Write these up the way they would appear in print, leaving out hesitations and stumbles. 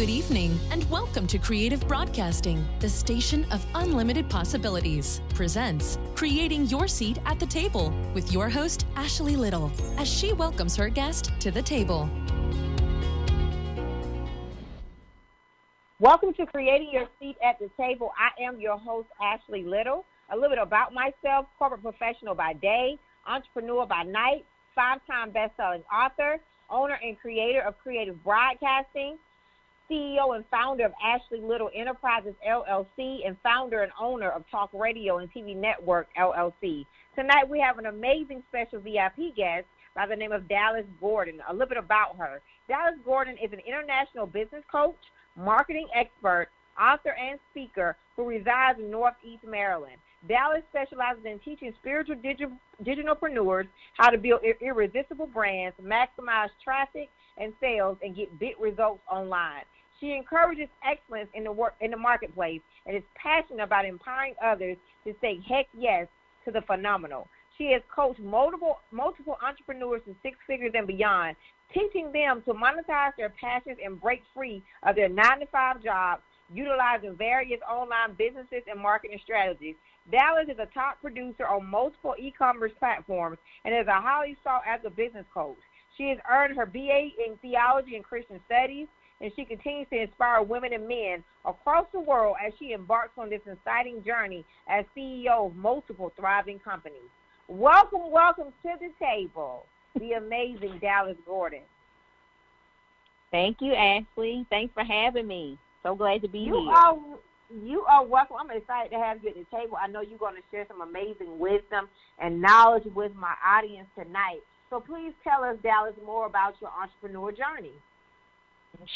Good evening, and welcome to Creative Broadcasting, the station of unlimited possibilities. Presents Creating Your Seat at the Table with your host, Ashley Little, as she welcomes her guest to the table. Welcome to Creating Your Seat at the Table. I am your host, Ashley Little. A little bit about myself: corporate professional by day, entrepreneur by night, 5-time best-selling author, owner and creator of Creative Broadcasting, CEO and founder of Ashley Little Enterprises, LLC, and founder and owner of Talk Radio and TV Network, LLC. Tonight we have an amazing special VIP guest by the name of Dallas Gordon. A little bit about her. Dallas Gordon is an international business coach, marketing expert, author, and speaker who resides in Northeast Maryland. Dallas specializes in teaching spiritual digitalpreneurs how to build irresistible brands, maximize traffic and sales, and get big results online. She encourages excellence in the marketplace and is passionate about empowering others to say heck yes to the phenomenal. She has coached multiple entrepreneurs to 6 figures and beyond, teaching them to monetize their passions and break free of their 9-to-5 jobs, utilizing various online businesses and marketing strategies. Dallas is a top producer on multiple e-commerce platforms and is a highly sought-after business coach. She has earned her BA in Theology and Christian Studies, and she continues to inspire women and men across the world as she embarks on this exciting journey as CEO of multiple thriving companies. Welcome to the table, the amazing Dallas Gordon. Thank you, Ashley. Thanks for having me. So glad to be here. You are welcome. I'm excited to have you at the table. I know you're going to share some amazing wisdom and knowledge with my audience tonight. So please tell us, Dallas, more about your entrepreneur journey.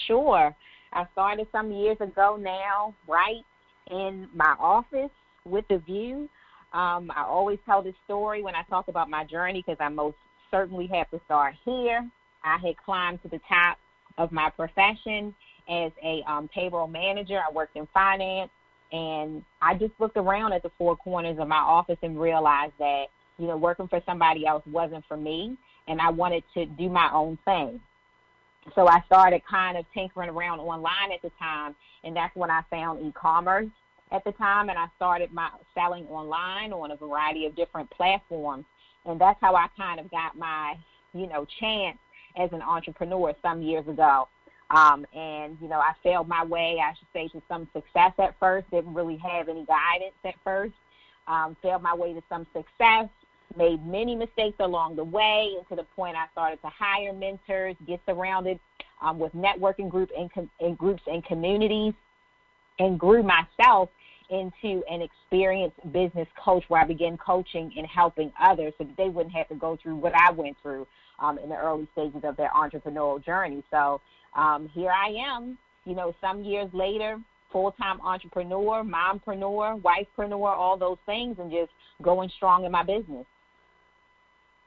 Sure. I started some years ago now, right in my office with a view. I always tell this story when I talk about my journey because I most certainly have to start here. I had climbed to the top of my profession as a payroll manager. I worked in finance, and I just looked around at the 4 corners of my office and realized that, working for somebody else wasn't for me, and I wanted to do my own thing. So I started kind of tinkering around online at the time, and that's when I found e-commerce at the time, and I started my selling online on a variety of different platforms, and that's how I kind of got my, chance as an entrepreneur some years ago. I failed my way, I should say, to some success at first. Didn't really have any guidance at first. Failed my way to some success. Made many mistakes along the way, and to the point I started to hire mentors, get surrounded with networking groups and communities, and grew myself into an experienced business coach where I began coaching and helping others so that they wouldn't have to go through what I went through in the early stages of their entrepreneurial journey. So here I am, some years later, full-time entrepreneur, mompreneur, wifepreneur, all those things, and just going strong in my business.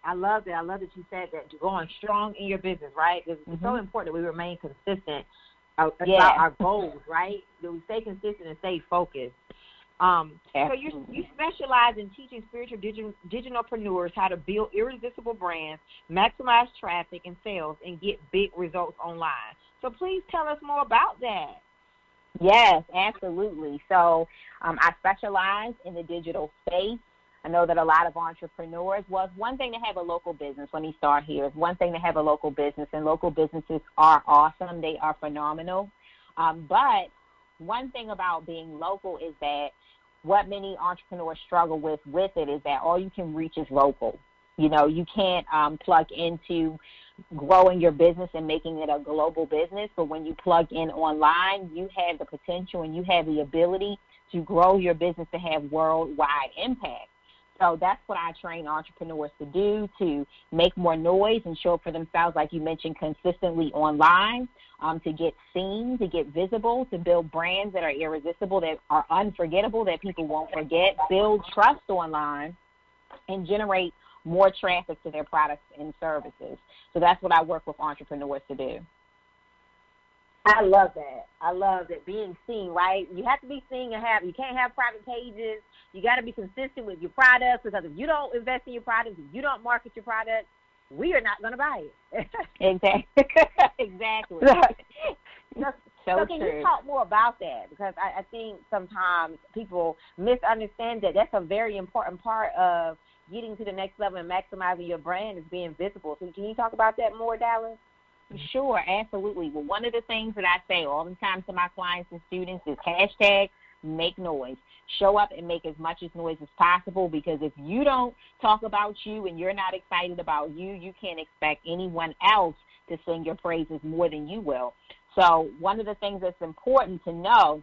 I love that. I love that you said that, you're going strong in your business, right? It's so important that we remain consistent about our goals, right? That we stay consistent and stay focused. So you specialize in teaching spiritual digitalpreneurs how to build irresistible brands, maximize traffic and sales, and get big results online. So please tell us more about that. Yes, absolutely. So I specialize in the digital space. I know that a lot of entrepreneurs, it's one thing to have a local business. Let me start here. It's one thing to have a local business, and local businesses are awesome. They are phenomenal. But one thing about being local is that what many entrepreneurs struggle with it is that all you can reach is local. You can't plug into growing your business and making it a global business. But when you plug in online, you have the potential and you have the ability to grow your business to have worldwide impact. So that's what I train entrepreneurs to do, to make more noise and show up for themselves, like you mentioned, consistently online, to get seen, to get visible, to build brands that are irresistible, that are unforgettable, that people won't forget, build trust online, and generate more traffic to their products and services. So that's what I work with entrepreneurs to do. I love that. I love that, being seen, right? You have to be seen and you can't have private pages. You got to be consistent with your products, because if you don't invest in your products, if you don't market your products, we are not going to buy it. Exactly. So can true. you talk more about that? Because I think sometimes people misunderstand that that's a very important part of getting to the next level and maximizing your brand is being visible. So can you talk about that more, Dallas? Sure, absolutely. Well, one of the things that I say all the time to my clients and students is hashtag make noise. Show up and make as much as noise as possible, because if you don't talk about you and you're not excited about you, you can't expect anyone else to sing your praises more than you will. So one of the things that's important to know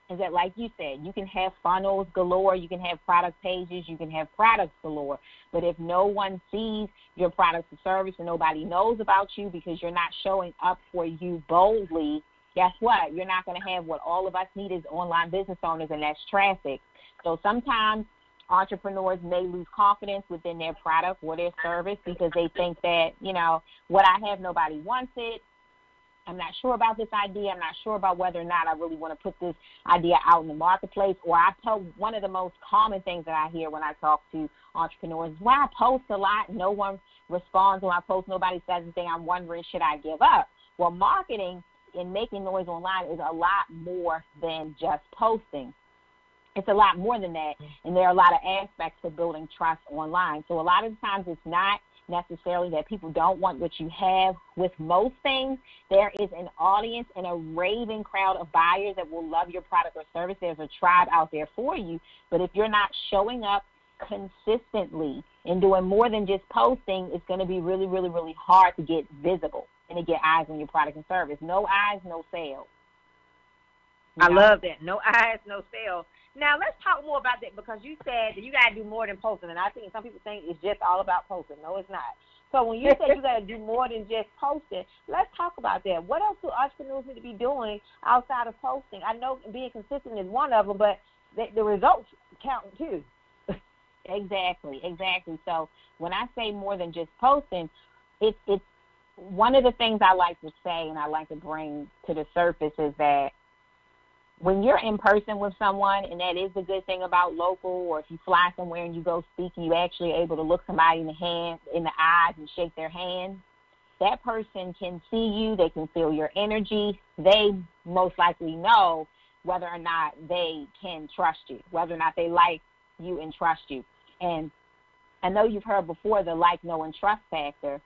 is that, like you said, you can have funnels galore, you can have product pages, you can have products galore, but if no one sees your product or service and nobody knows about you because you're not showing up for you boldly, guess what? You're not going to have what all of us need as online business owners, and that's traffic. So sometimes entrepreneurs may lose confidence within their product or their service because they think that, what I have, nobody wants it. I'm not sure about this idea. I'm not sure about whether or not I really want to put this idea out in the marketplace. Or I tell one of the most common things that I hear when I talk to entrepreneurs is, well, I post a lot. No one responds when I post. Nobody says anything. I'm wondering, should I give up? Well, marketing and making noise online is a lot more than just posting. It's a lot more than that, and there are a lot of aspects to building trust online. So a lot of times it's not necessarily that people don't want what you have. With most things, there is an audience and a raving crowd of buyers that will love your product or service. There's a tribe out there for you. But if you're not showing up consistently and doing more than just posting, it's going to be really, really, really hard to get visible and to get eyes on your product and service. No eyes, no sales. I love that. No eyes, no sales. Now, let's talk more about that, because you said that you got to do more than posting. And I think some people think it's just all about posting. No, it's not. So when you say you got to do more than just posting, let's talk about that. What else do entrepreneurs need to be doing outside of posting? I know being consistent is one of them, but the results count too. Exactly. So when I say more than just posting, it's one of the things I like to say and I like to bring to the surface is that when you're in person with someone, and that is the good thing about local, or if you fly somewhere and you go speak and you're actually able to look somebody in the eyes and shake their hand, that person can see you, they can feel your energy, they most likely know whether or not they can trust you, whether or not they like you and trust you. And I know you've heard before the like, know, and trust factor.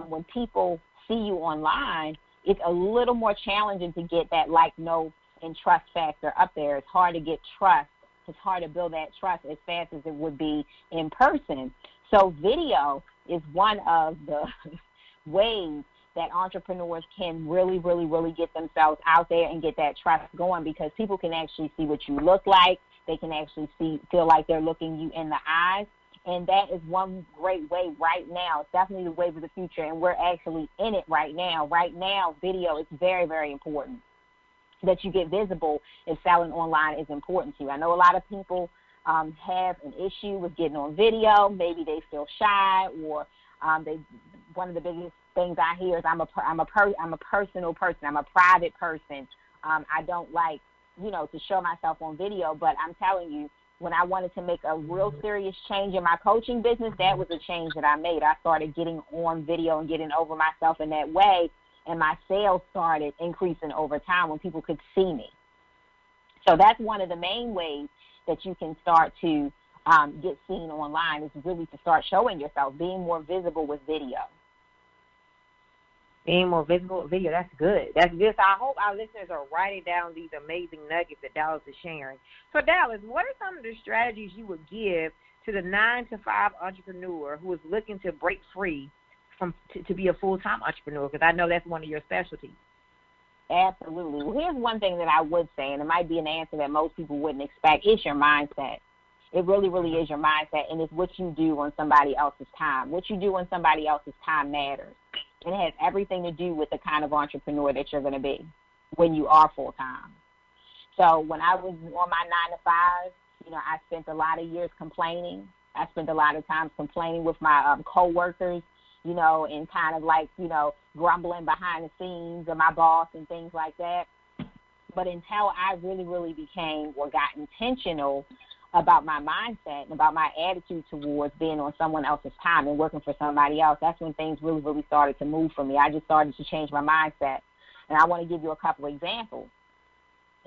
When people see you online, it's a little more challenging to get that like, know, and trust factor up there. It's hard to get trust. It's hard to build that trust as fast as it would be in person. So video is one of the ways that entrepreneurs can really, really, really get themselves out there and get that trust going, because people can actually see what you look like. They can actually feel like they're looking you in the eyes. And that is one great way right now. It's definitely the wave of the future, and we're actually in it right now. Right now, video is very, very important. That you get visible if selling online is important to you. I know a lot of people have an issue with getting on video. Maybe they feel shy, or one of the biggest things I hear is I'm a personal person. I'm a private person. I don't like, to show myself on video. But I'm telling you, when I wanted to make a real serious change in my coaching business, that was a change that I made. I started getting on video and getting over myself in that way. And my sales started increasing over time when people could see me. So that's one of the main ways that you can start to get seen online, is really to start showing yourself, being more visible with video. Being more visible with video, that's good. That's good. So I hope our listeners are writing down these amazing nuggets that Dallas is sharing. So Dallas, what are some of the strategies you would give to the 9-to-5 entrepreneur who is looking to break free to be a full-time entrepreneur, because I know that's one of your specialties? Absolutely. Well, here's one thing that I would say, and it might be an answer that most people wouldn't expect. It's your mindset. It really, really is your mindset, and it's what you do on somebody else's time. What you do on somebody else's time matters. And it has everything to do with the kind of entrepreneur that you're going to be when you are full-time. So when I was on my 9-to-5, I spent a lot of years complaining. I spent a lot of times complaining with my coworkers, and kind of like, grumbling behind the scenes of my boss and things like that. But until I really, really became or got intentional about my mindset and about my attitude towards being on someone else's time and working for somebody else, that's when things really, really started to move for me. I just started to change my mindset. And I want to give you a couple of examples.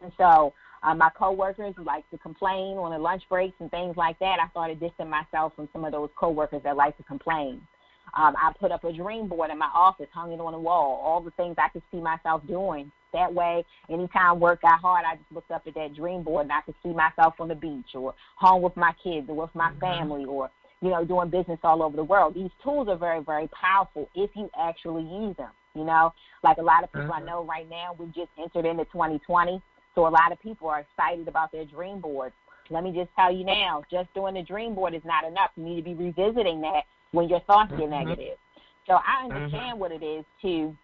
And so my coworkers who like to complain on the lunch breaks and things like that, I started distancing myself from some of those coworkers that like to complain. I put up a dream board in my office, hung it on the wall, all the things I could see myself doing. That way, anytime work got hard, I just looked up at that dream board and I could see myself on the beach or home with my kids or with my family or, you know, doing business all over the world. These tools are very, very powerful if you actually use them, you know. Like a lot of people I know right now, we just entered into 2020, so a lot of people are excited about their dream boards. Let me just tell you now, just doing the dream board is not enough. You need to be revisiting that when your thoughts get negative. So I understand what it is to,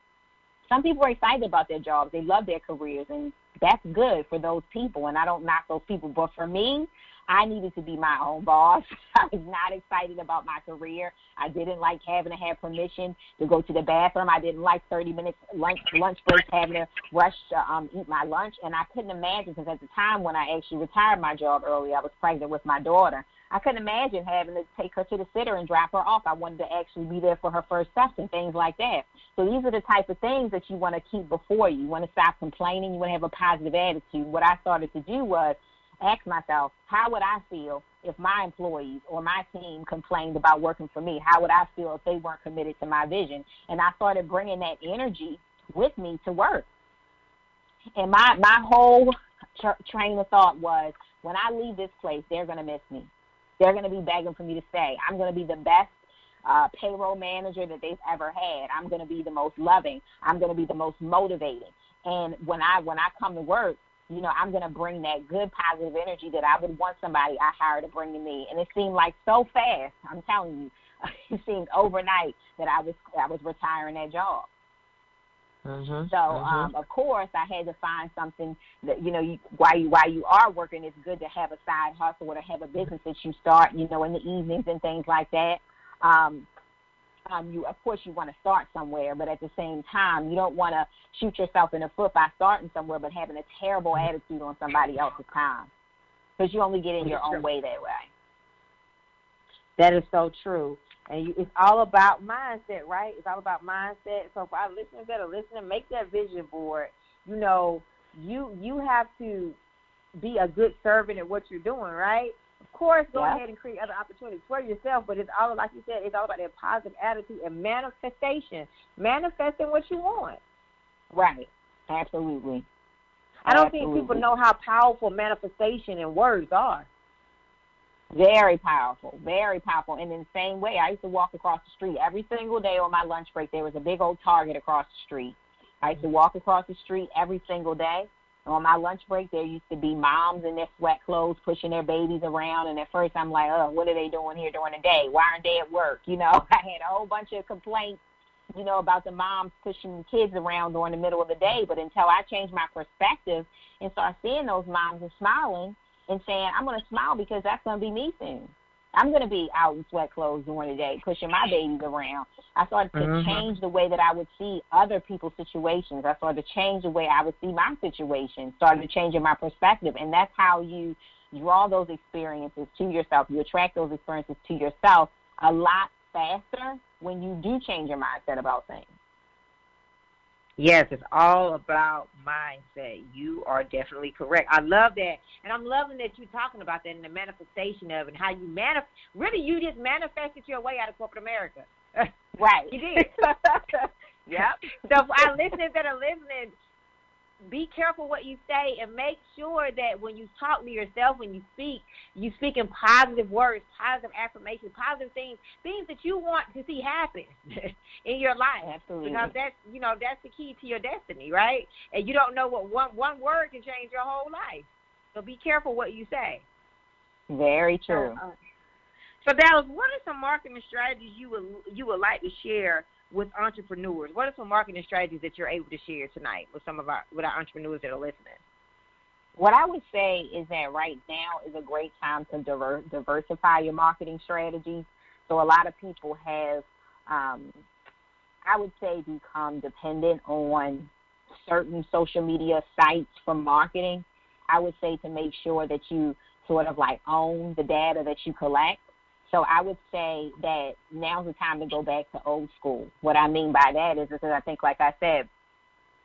some people are excited about their jobs. They love their careers, and that's good for those people, and I don't knock those people. But for me, I needed to be my own boss. I was not excited about my career. I didn't like having to have permission to go to the bathroom. I didn't like 30 minutes lunch breaks, having to rush to eat my lunch. And I couldn't imagine, because at the time when I actually retired my job early, I was pregnant with my daughter. I couldn't imagine having to take her to the sitter and drop her off. I wanted to actually be there for her first steps and things like that. So these are the type of things that you want to keep before you. You want to stop complaining. You want to have a positive attitude. What I started to do was ask myself, how would I feel if my employees or my team complained about working for me? How would I feel if they weren't committed to my vision? And I started bringing that energy with me to work. And my whole train of thought was, when I leave this place, they're going to miss me. They're going to be begging for me to stay. I'm going to be the best payroll manager that they've ever had. I'm going to be the most loving. I'm going to be the most motivating. And when I come to work, you know, I'm going to bring that good, positive energy that I would want somebody I hired to bring to me. And it seemed like so fast. I'm telling you, it seemed overnight that I was retiring that job. Of course, I had to find something that, you know, while you are working, it's good to have a side hustle or to have a business that you start, you know, in the evenings and things like that. Of course, you want to start somewhere, but at the same time, you don't want to shoot yourself in the foot by starting somewhere but having a terrible attitude on somebody else's time, because you only get in your own way that way. That is so true. And it's all about mindset, right? It's all about mindset. So for our listeners that are listening, make that vision board. You know, you have to be a good servant at what you're doing, right? Of course, go ahead and create other opportunities for yourself, but it's all, like you said, it's all about that positive attitude and manifestation, manifesting what you want. Right. Absolutely. I don't think people know how powerful manifestation and words are. Very powerful, very powerful. And in the same way, I used to walk across the street every single day on my lunch break. There was a big old Target across the street. I used to walk across the street every single day. On my lunch break, there used to be moms in their sweat clothes pushing their babies around. And at first, I'm like, oh, what are they doing here during the day? Why aren't they at work? You know, I had a whole bunch of complaints, you know, about the moms pushing kids around during the middle of the day. But until I changed my perspective and started seeing those moms and smiling and saying, I'm going to smile because that's going to be me soon. I'm going to be out in sweat clothes during the day, pushing my babies around. I started to change the way that I would see other people's situations. I started to change the way I would see my situation, started to change my perspective. And that's how you draw those experiences to yourself. You attract those experiences to yourself a lot faster when you do change your mindset about things. Yes, it's all about mindset. You are definitely correct. I love that. And I'm loving that you're talking about that and the manifestation of it, and how you really you just manifested your way out of corporate America. Right. You did. Yep. So for our listeners that are listening, be careful what you say and make sure that when you talk to yourself, when you speak in positive words, positive affirmations, positive things that you want to see happen in your life. Absolutely. Because that's the key to your destiny, right? And you don't know what one word can change your whole life. So be careful what you say. Very true. So Dallas, what are some marketing strategies you would like to share with entrepreneurs? What are some marketing strategies that you're able to share tonight with our entrepreneurs that are listening? What I would say is that right now is a great time to diversify your marketing strategies. So a lot of people have, I would say, become dependent on certain social media sites for marketing. I would say to make sure that you sort of like own the data that you collect. So I would say that now's the time to go back to old school. What I mean by that is because I think, like I said,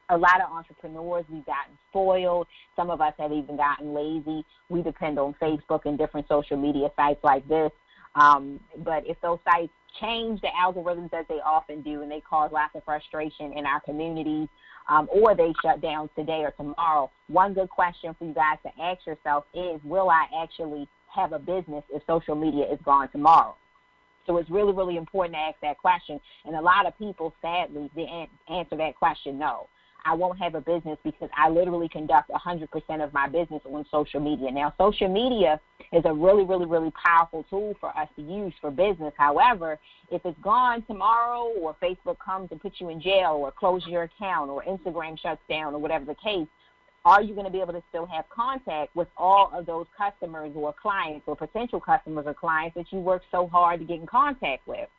a lot of entrepreneurs, we've gotten spoiled. Some of us have even gotten lazy. We depend on Facebook and different social media sites like this. But if those sites change the algorithms as they often do, and they cause lots of frustration in our communities, or they shut down today or tomorrow, one good question for you guys to ask yourself is, will I actually have a business if social media is gone tomorrow? So it's really, really important to ask that question. And a lot of people, sadly, they answer that question, no. I won't have a business because I literally conduct 100% of my business on social media. Now, social media is a really, really, really powerful tool for us to use for business. However, if it's gone tomorrow, or Facebook comes and puts you in jail, or closes your account, or Instagram shuts down, or whatever the case, are you going to be able to still have contact with all of those customers or clients or potential customers or clients that you worked so hard to get in contact with?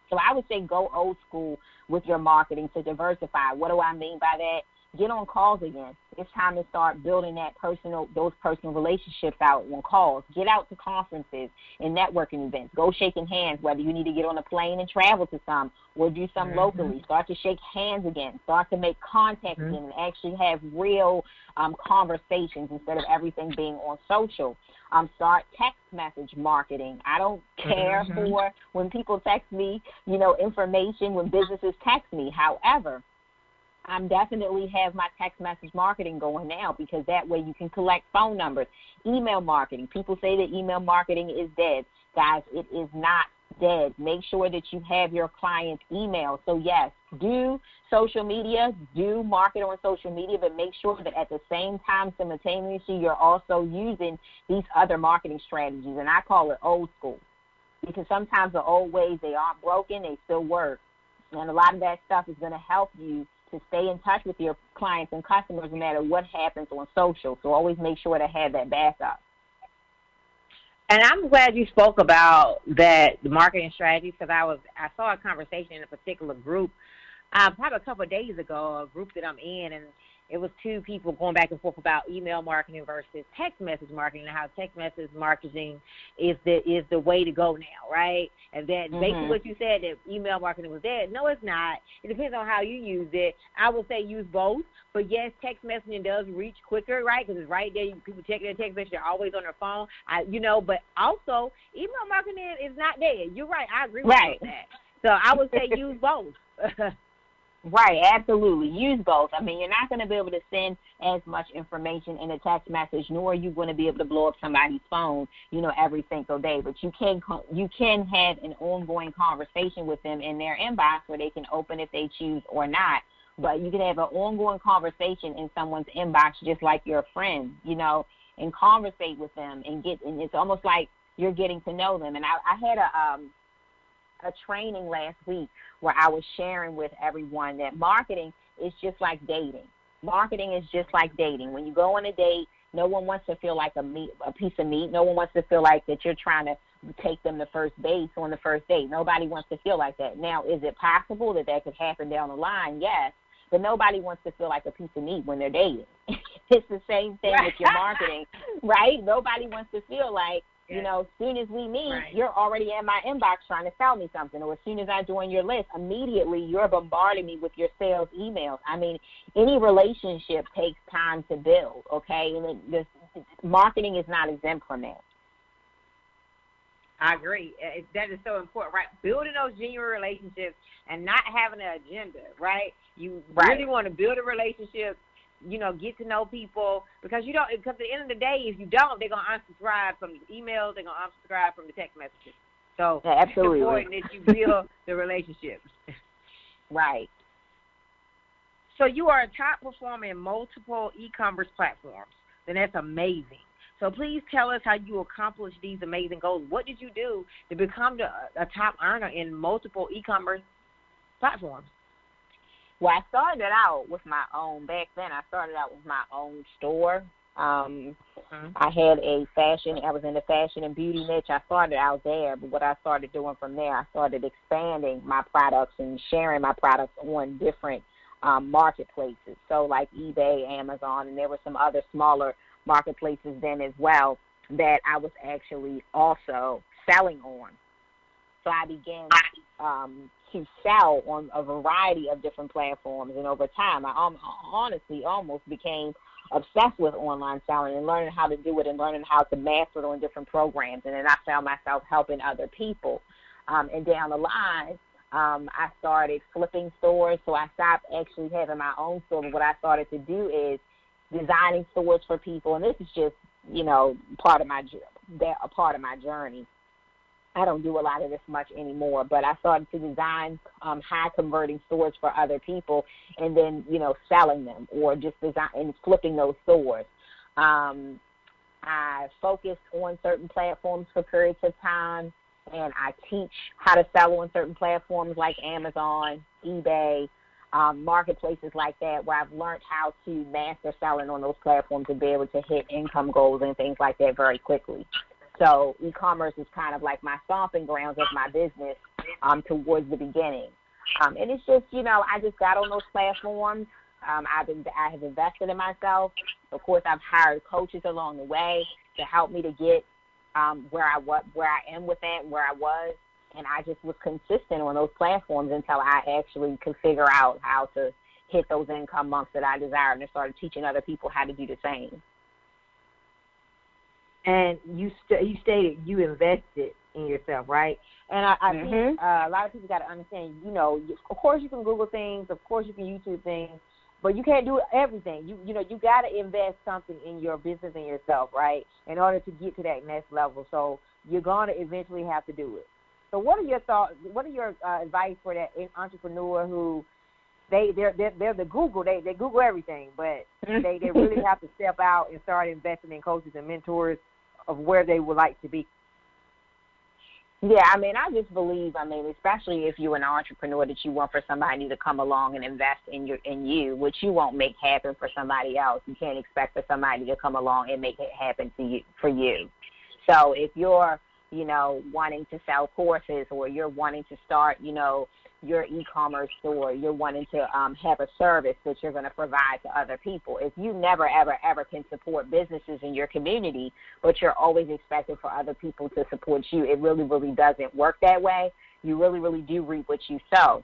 So I would say go old school with your marketing to diversify. What do I mean by that? Get on calls again. It's time to start building those personal relationships out on calls. Get out to conferences and networking events. Go shaking hands, whether you need to get on a plane and travel to some or do some locally. Start to shake hands again. Start to make contact again and actually have real conversations instead of everything being on social. Start text message marketing. I don't care for when people text me, information, when businesses text me. However, I'm definitely have my text message marketing going now, because that way you can collect phone numbers. Email marketing. People say that email marketing is dead. Guys, it is not dead. Make sure that you have your client's email. So, yes, do social media, do market on social media, but make sure that at the same time, simultaneously, you're also using these other marketing strategies. And I call it old school, because sometimes the old ways, they aren't broken, they still work. And a lot of that stuff is going to help you to stay in touch with your clients and customers no matter what happens on social. So always make sure to have that backup. And I'm glad you spoke about that, the marketing strategy, because I saw a conversation in a particular group probably a couple of days ago, a group that I'm in, and it was two people going back and forth about email marketing versus text message marketing, and how text message marketing is the way to go now, right? And then basically what you said, that email marketing was dead. No, it's not. It depends on how you use it. I would say use both. But, yes, text messaging does reach quicker, right? Because it's right there. People checking their text message. They're always on their phone. But also email marketing is not dead. You're right. I agree with you on that. So I would say use both. Right, absolutely. Use both. I mean, you're not going to be able to send as much information in a text message, nor are you going to be able to blow up somebody's phone, every single day. But you can have an ongoing conversation with them in their inbox where they can open if they choose or not. But you can have an ongoing conversation in someone's inbox just like your friend, and conversate with them and it's almost like you're getting to know them. And I had a training last week where I was sharing with everyone that marketing is just like dating. Marketing is just like dating. When you go on a date, no one wants to feel like a piece of meat. No one wants to feel like that you're trying to take them to first base on the first date. Nobody wants to feel like that. Now, is it possible that could happen down the line? Yes. But nobody wants to feel like a piece of meat when they're dating. It's the same thing with your marketing, right? Nobody wants to feel like, as soon as we meet, you're already in my inbox trying to sell me something. Or as soon as I join your list, immediately you're bombarding me with your sales emails. I mean, any relationship takes time to build, okay? And marketing is not exempt from that. I agree. That is so important, right? Building those genuine relationships and not having an agenda, right? You really want to build a relationship, get to know people, because at the end of the day, if you don't, they're going to unsubscribe from the emails, they're going to unsubscribe from the text messages. So absolutely. It's important that you build the relationships. Right. So you are a top performer in multiple e-commerce platforms. Then that's amazing. So please tell us how you accomplished these amazing goals. What did you do to become a top earner in multiple e-commerce platforms? Well, I started out with my own. Back then, I started out with my own store. I had I was in the fashion and beauty niche. I started out there, but what I started doing from there, I started expanding my products and sharing my products on different marketplaces. So like eBay, Amazon, and there were some other smaller marketplaces then as well that I was actually also selling on. So I began to sell on a variety of different platforms. And over time, I honestly almost became obsessed with online selling and learning how to do it and learning how to master it on different programs. And then I found myself helping other people. And down the line, I started flipping stores, so I stopped actually having my own store. But what I started to do is designing stores for people, and this is just, you know, part of my journey. I don't do a lot of this much anymore, but I started to design high converting stores for other people, and then, you know, selling them or just design and flipping those stores. I focused on certain platforms for periods of time, and I teach how to sell on certain platforms like Amazon, eBay, marketplaces like that, where I've learned how to master selling on those platforms and be able to hit income goals and things like that very quickly. So e-commerce is kind of like my stomping grounds of my business towards the beginning. And it's just, you know, I just got on those platforms. I have invested in myself. Of course, I've hired coaches along the way to help me to get where I am with that and where I was. And I just was consistent on those platforms until I actually could figure out how to hit those income months that I desired, and started teaching other people how to do the same. And you stated you invested in yourself, right? And I think a lot of people got to understand, you know, of course you can Google things, of course you can YouTube things, but you can't do everything. You know, you got to invest something in your business and yourself, right, in order to get to that next level. So you're going to eventually have to do it. So what are your thoughts? What are your advice for that entrepreneur who they're the Google, they Google everything, but they really have to step out and start investing in coaches and mentors of where they would like to be? Yeah, I mean, I just believe, especially if you're an entrepreneur, that you want for somebody to come along and invest in you, which you won't make happen for somebody else. You can't expect for somebody to come along and make it happen for you. So if you're, you know, wanting to sell courses, or you're wanting to start, you know, your e-commerce store, you're wanting to have a service that you're going to provide to other people. If you never, ever, ever can support businesses in your community, but you're always expecting for other people to support you, it really, really doesn't work that way. You really, really do reap what you sow.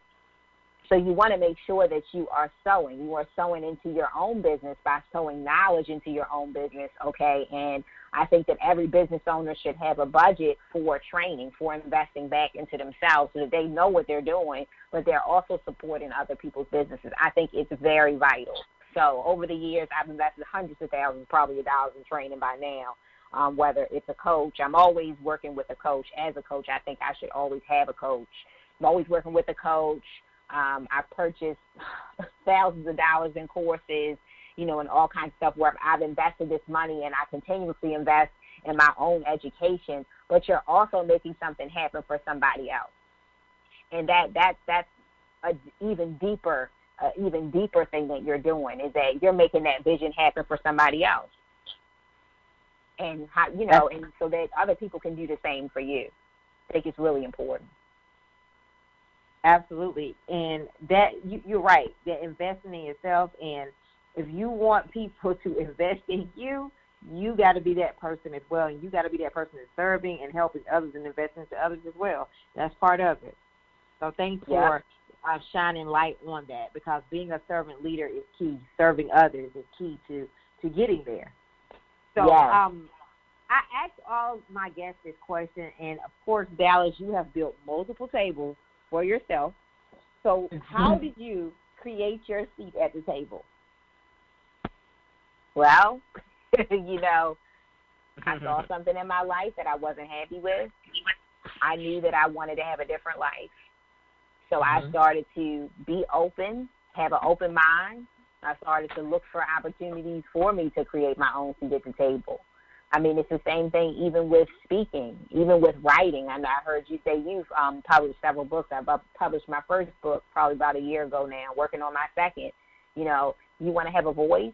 So you want to make sure that you are sowing. You are sowing into your own business by sowing knowledge into your own business, okay? And I think that every business owner should have a budget for training, for investing back into themselves so that they know what they're doing, but they're also supporting other people's businesses. I think it's very vital. So over the years, I've invested hundreds of thousands, probably dollars in training by now, whether it's a coach. I'm always working with a coach. As a coach, I think I should always have a coach. I'm always working with a coach. I purchased thousands of dollars in courses, you know, and all kinds of stuff where I've invested this money, and I continuously invest in my own education, but you're also making something happen for somebody else. And that's an even deeper thing that you're doing, is that you're making that vision happen for somebody else. And how, you know, and so that other people can do the same for you. I think it's really important. Absolutely. And that you're right, that investing in yourself, and if you want people to invest in you, you got to be that person as well, and you got to be that person that's serving and helping others and investing into others as well. That's part of it. So thanks for shining light on that, because being a servant leader is key. Serving others is key to getting there. So I asked all my guests this question, and, of course, Dallas, you have built multiple tables for yourself. So how did you create your seat at the table? Well, you know, I saw something in my life that I wasn't happy with. I knew that I wanted to have a different life. So I started to be open, have an open mind. I started to look for opportunities for me to create my own seat at the table. I mean, it's the same thing even with speaking, even with writing. I heard you say you've published several books. I've published my first book probably about a year ago now, working on my second. You know, you want to have a voice,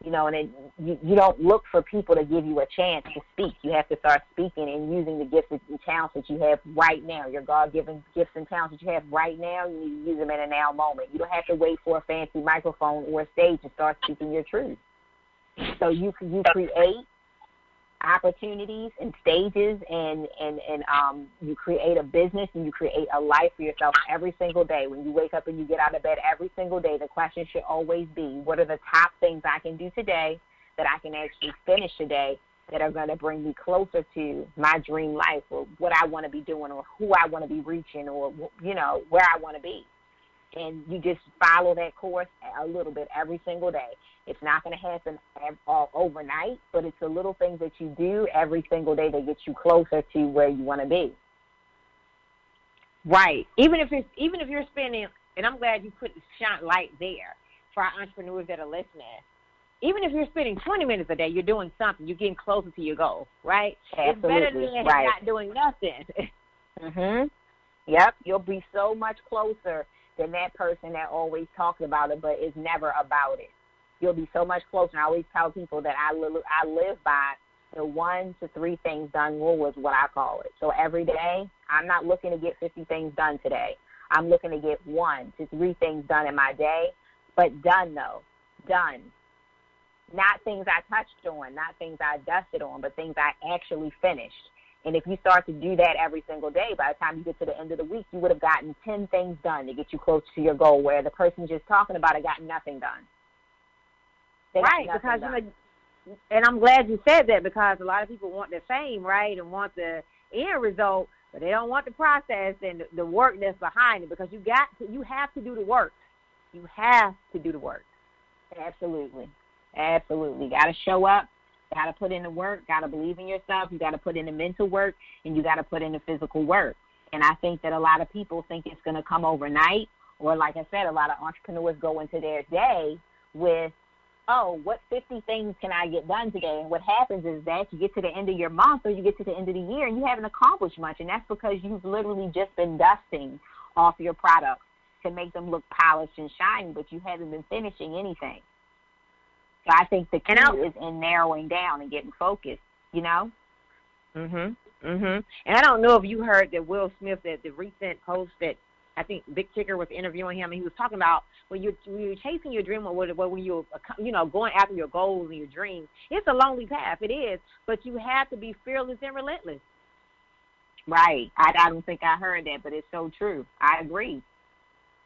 you know, and you don't look for people to give you a chance to speak. You have to start speaking and using the gifts and talents that you have right now, your God-given gifts and talents that you have right now. You need to use them in a now moment. You don't have to wait for a fancy microphone or a stage to start speaking your truth. So you create opportunities and stages, and you create a business and you create a life for yourself every single day. When you wake up and you get out of bed every single day, the question should always be, what are the top things I can do today that I can actually finish today that are going to bring me closer to my dream life, or what I want to be doing, or who I want to be reaching, or, you know, where I want to be. And you just follow that course a little bit every single day. It's not going to happen all overnight, but it's the little things that you do every single day that get you closer to where you want to be. Right. Even if you're spending, and I'm glad you put the shine light there for our entrepreneurs that are listening. Even if you're spending 20 minutes a day, you're doing something. You're getting closer to your goal, right? Absolutely. It's better than not doing nothing. Mhm. Yep. You'll be so much closer than that person that always talks about it but is never about it. You'll be so much closer. I always tell people that I live by the 1 to 3 things done rule is what I call it. So every day, I'm not looking to get 50 things done today. I'm looking to get 1 to 3 things done in my day, but done, though. Done. Not things I touched on, not things I dusted on, but things I actually finished. And if you start to do that every single day, by the time you get to the end of the week, you would have gotten 10 things done to get you close to your goal, where the person just talking about it got nothing done. Right, because, you know, and I'm glad you said that, because a lot of people want the fame, right, and want the end result, but they don't want the process and the work that's behind it, because you have to do the work. You have to do the work. Absolutely. Absolutely. Got to show up, got to put in the work, got to believe in yourself, you got to put in the mental work, and you got to put in the physical work. And I think that a lot of people think it's going to come overnight, or like I said, a lot of entrepreneurs go into their day with, oh, what 50 things can I get done today? And what happens is that you get to the end of your month or you get to the end of the year and you haven't accomplished much, and that's because you've literally just been dusting off your products to make them look polished and shiny, but you haven't been finishing anything. So I think the key is in narrowing down and getting focused, you know? And I don't know if you heard that Will Smith, that the recent post that I think Big Ticker was interviewing him, and he was talking about when you're chasing your dream, or when you're, you know, going after your goals and your dreams, it's a lonely path. It is, but you have to be fearless and relentless. Right. I don't think I heard that, but it's so true. I agree.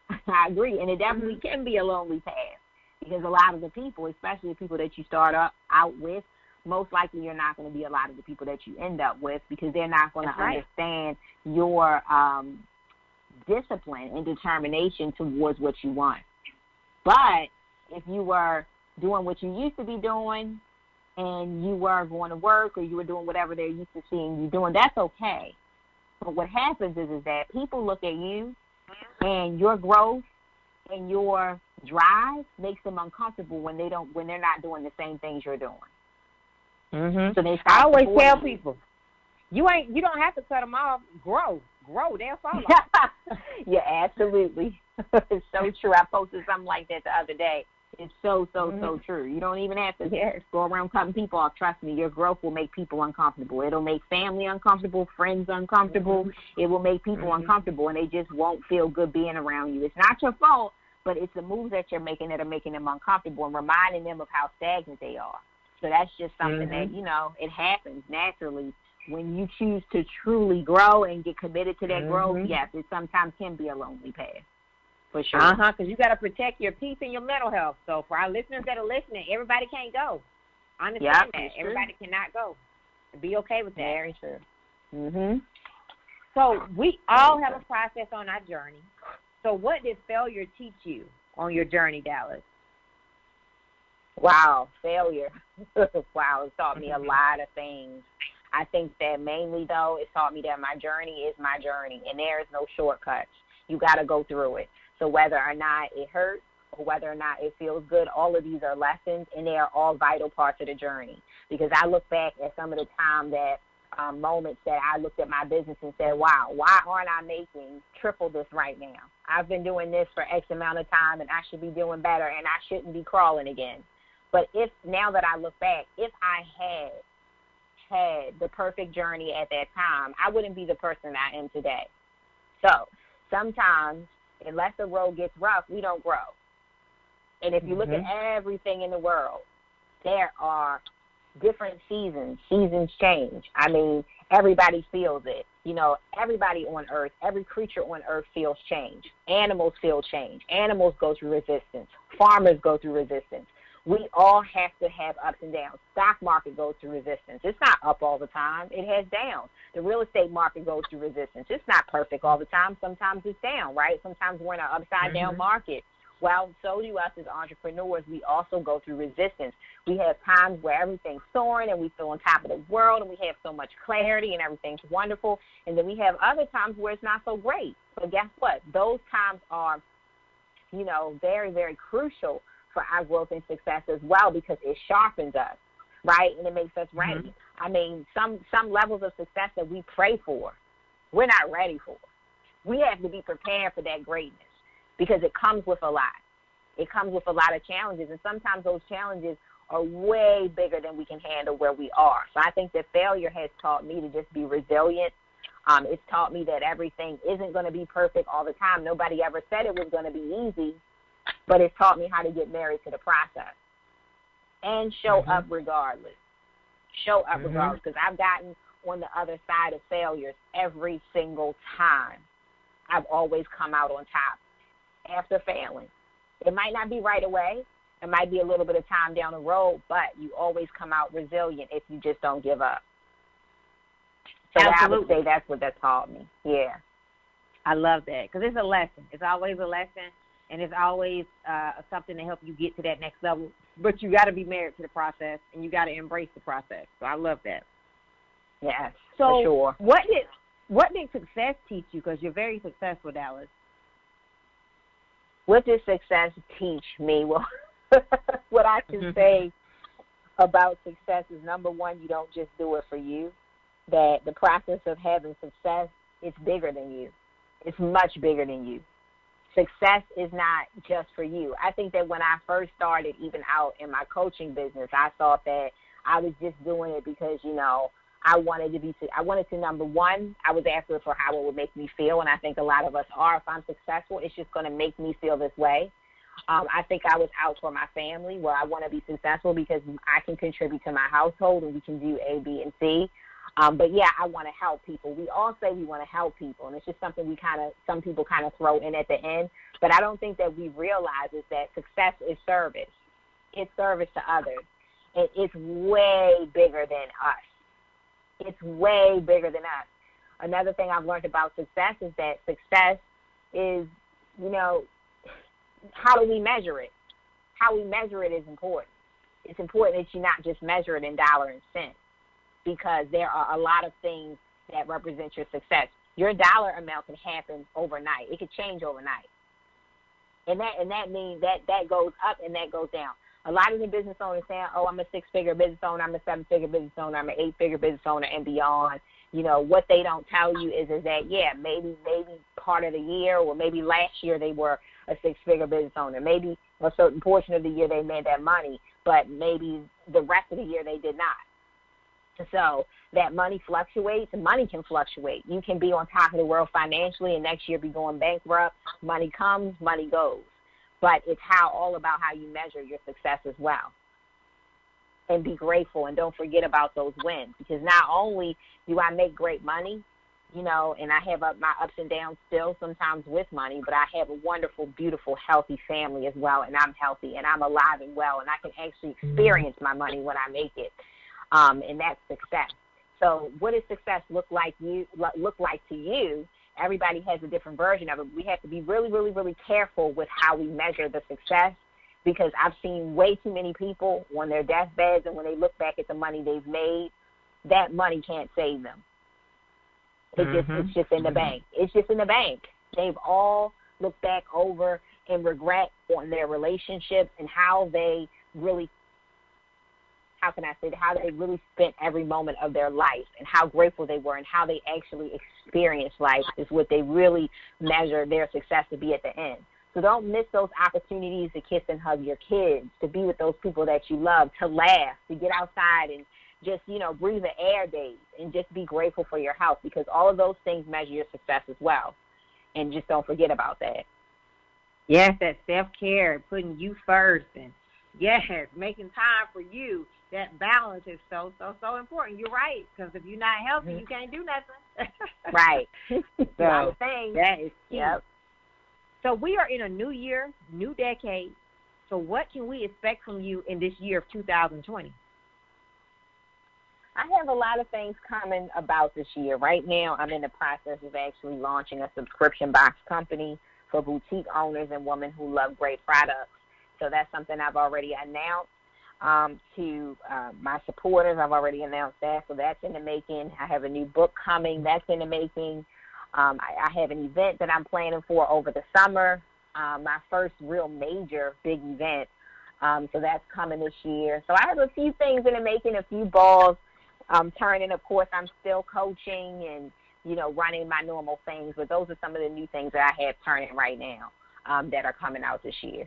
I agree, and it definitely can be a lonely path. Because a lot of the people, especially the people that you start out with, most likely you're not going to be a lot of the people that you end up with, because they're not going to understand your discipline and determination towards what you want. But if you were doing what you used to be doing, and you were going to work, or you were doing whatever they're used to seeing you doing, that's okay. But what happens is that people look at you, and your growth and your drive makes them uncomfortable when they're not doing the same things you're doing. So I always tell people, you don't have to cut them off. Grow, they'll follow. Yeah, absolutely. It's so true. I posted something like that the other day. It's so true. You don't even have to go around cutting people off. Trust me, your growth will make people uncomfortable. It'll make family uncomfortable, friends uncomfortable. It will make people uncomfortable, and they just won't feel good being around you. It's not your fault, but it's the moves that you're making that are making them uncomfortable and reminding them of how stagnant they are. So that's just something that, you know, it happens naturally. When you choose to truly grow and get committed to that growth, yes, it sometimes can be a lonely path. For sure. Because you got to protect your peace and your mental health. So for our listeners that are listening, everybody can't go. Understand that. Everybody cannot go. Be okay with that. Very true. So we all have a process on our journey. So what did failure teach you on your journey, Dallas? Wow, failure. Wow, it taught me a lot of things. I think that mainly, though, it taught me that my journey is my journey, and there is no shortcuts. You got to go through it. So whether or not it hurts or whether or not it feels good, all of these are lessons, and they are all vital parts of the journey. Because I look back at some of the time that moments that I looked at my business and said, wow, why aren't I making triple this right now? I've been doing this for X amount of time, and I should be doing better, and I shouldn't be crawling again. But now that I look back, if I had the perfect journey at that time, I wouldn't be the person I am today. So sometimes, unless the road gets rough, we don't grow. And if you look at everything in the world, there are different seasons. Seasons change. I mean, everybody feels it. You know, everybody on earth, every creature on earth feels change. Animals feel change. Animals go through resistance. Farmers go through resistance. We all have to have ups and downs. Stock market goes through resistance. It's not up all the time. It has downs. The real estate market goes through resistance. It's not perfect all the time. Sometimes it's down, right? Sometimes we're in an upside-down market. Well, so do us as entrepreneurs. We also go through resistance. We have times where everything's soaring and we feel on top of the world and we have so much clarity and everything's wonderful. And then we have other times where it's not so great. But guess what? Those times are, you know, very, very crucial for our growth and success as well, because it sharpens us, right? And it makes us ready. I mean, some levels of success that we pray for, we're not ready for. We have to be prepared for that greatness because it comes with a lot. It comes with a lot of challenges, and sometimes those challenges are way bigger than we can handle where we are. So I think that failure has taught me to just be resilient. It's taught me that everything isn't going to be perfect all the time. Nobody ever said it was going to be easy, but it's taught me how to get married to the process and show up regardless. Show up regardless, because I've gotten on the other side of failures every single time. I've always come out on top after failing. It might not be right away. It might be a little bit of time down the road, but you always come out resilient if you just don't give up. So I would say that's what that taught me. Yeah. I love that, because it's a lesson. It's always a lesson. And it's always something to help you get to that next level. But you got to be married to the process, and you got to embrace the process. So I love that. Yes, so for sure. What did success teach you? Because you're very successful, Dallas. What did success teach me? Well, what I can say about success is, number one, you don't just do it for you. That the process of having success is bigger than you. It's much bigger than you. Success is not just for you. I think that when I first started, even out in my coaching business, I thought that I was just doing it because, you know, I wanted to, number one, I was after it for how it would make me feel, and I think a lot of us are. If I'm successful, it's just going to make me feel this way. I think I was out for my family, where I want to be successful because I can contribute to my household and we can do A, B, and C. But yeah, I want to help people. We all say we want to help people, and it's just something some people kind of throw in at the end. But I don't think that we realize is that success is service. It's service to others, and it's way bigger than us. It's way bigger than us. Another thing I've learned about success is that success is, you know, how do we measure it? How we measure it is important. It's important that you not just measure it in dollar and cents, because there are a lot of things that represent your success. Your dollar amount can happen overnight. It could change overnight. And that means that goes up and that goes down. A lot of the business owners say, oh, I'm a 6-figure business owner, I'm a 7-figure business owner, I'm an 8-figure business owner and beyond. You know, what they don't tell you is that, yeah, maybe part of the year, or maybe last year they were a 6-figure business owner. Maybe a certain portion of the year they made that money, but maybe the rest of the year they did not. So that money fluctuates, and money can fluctuate. You can be on top of the world financially and next year be going bankrupt. Money comes, money goes. But it's all about how you measure your success as well. And be grateful, and don't forget about those wins, because not only do I make great money, you know, and I have my ups and downs still sometimes with money, but I have a wonderful, beautiful, healthy family as well, and I'm healthy, and I'm alive and well, and I can actually experience my money when I make it. And that's success. So what does success look like to you? Everybody has a different version of it. We have to be really, really, really careful with how we measure the success, because I've seen way too many people on their deathbeds, and when they look back at the money they've made, that money can't save them. It's just in the bank. It's just in the bank. They've all looked back over and regret on their relationships and how they really spent every moment of their life, and how grateful they were, and how they actually experienced life is what they really measure their success to be at the end. So don't miss those opportunities to kiss and hug your kids, to be with those people that you love, to laugh, to get outside and just, you know, breathe the air days, and just be grateful for your health, because all of those things measure your success as well. And just don't forget about that. Yes, that self-care, putting you first, and Yes, making time for you. That balance is so important. You're right, because if you're not healthy, you can't do nothing. Right. So that is key. Yep. So we are in a new year, new decade. So what can we expect from you in this year of 2020? I have a lot of things coming about this year. Right now, I'm in the process of actually launching a subscription box company for boutique owners and women who love great products. So that's something I've already announced to my supporters. I've already announced that, so that's in the making. I have a new book coming. That's in the making. I have an event that I'm planning for over the summer, my first real major big event. So that's coming this year. So I have a few things in the making, a few balls turning. Of course, I'm still coaching and, running my normal things, but those are some of the new things that I have turning right now that are coming out this year.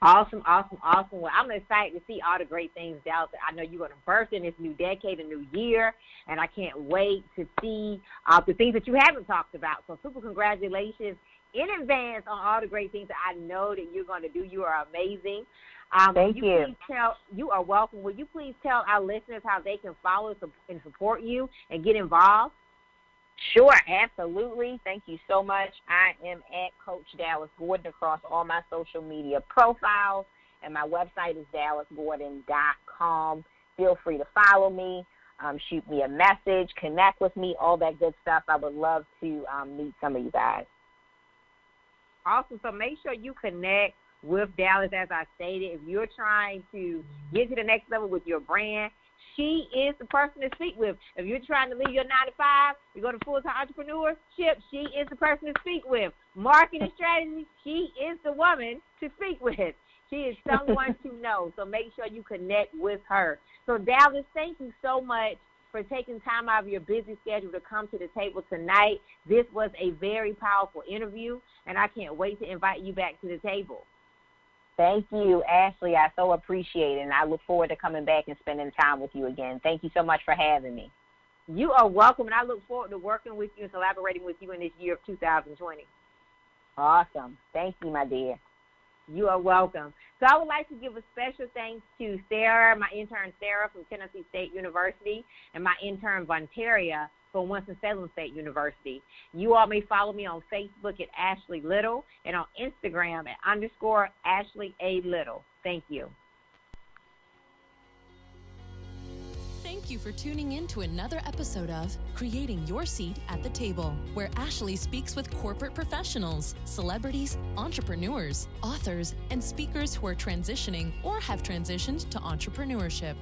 Awesome. Well, I'm excited to see all the great things, Dallas. I know you're going to burst in this new decade, a new year, and I can't wait to see the things that you haven't talked about. So super congratulations in advance on all the great things that I know that you're going to do. You are amazing. Thank you. You are welcome. Will you please tell our listeners how they can follow and support you and get involved? Sure, absolutely. Thank you so much. I am at Coach Dallas Gordon across all my social media profiles, and my website is dallasgordon.com. Feel free to follow me, shoot me a message, connect with me, all that good stuff. I would love to meet some of you guys. Awesome. So make sure you connect with Dallas, as I stated. If you're trying to get to the next level with your brand, she is the person to speak with. If you're trying to leave your 9 to 5, you go to full-time entrepreneurship, she is the person to speak with. Marketing strategy, she is the woman to speak with. She is someone to know. So make sure you connect with her. So Dallas, thank you so much for taking time out of your busy schedule to come to the table tonight. This was a very powerful interview, and I can't wait to invite you back to the table. Thank you, Ashley. I so appreciate it, and I look forward to coming back and spending time with you again. Thank you so much for having me. You are welcome, and I look forward to working with you and collaborating with you in this year of 2020. Awesome. Thank you, my dear. You are welcome. So I would like to give a special thanks to Sarah, my intern Sarah from Tennessee State University, and my intern Vontaria from Winston-Salem State University. You all may follow me on Facebook at Ashley Little and on Instagram at _Ashley A. Little. Thank you. Thank you for tuning in to another episode of Creating Your Seat at the Table, where Ashley speaks with corporate professionals, celebrities, entrepreneurs, authors, and speakers who are transitioning or have transitioned to entrepreneurship.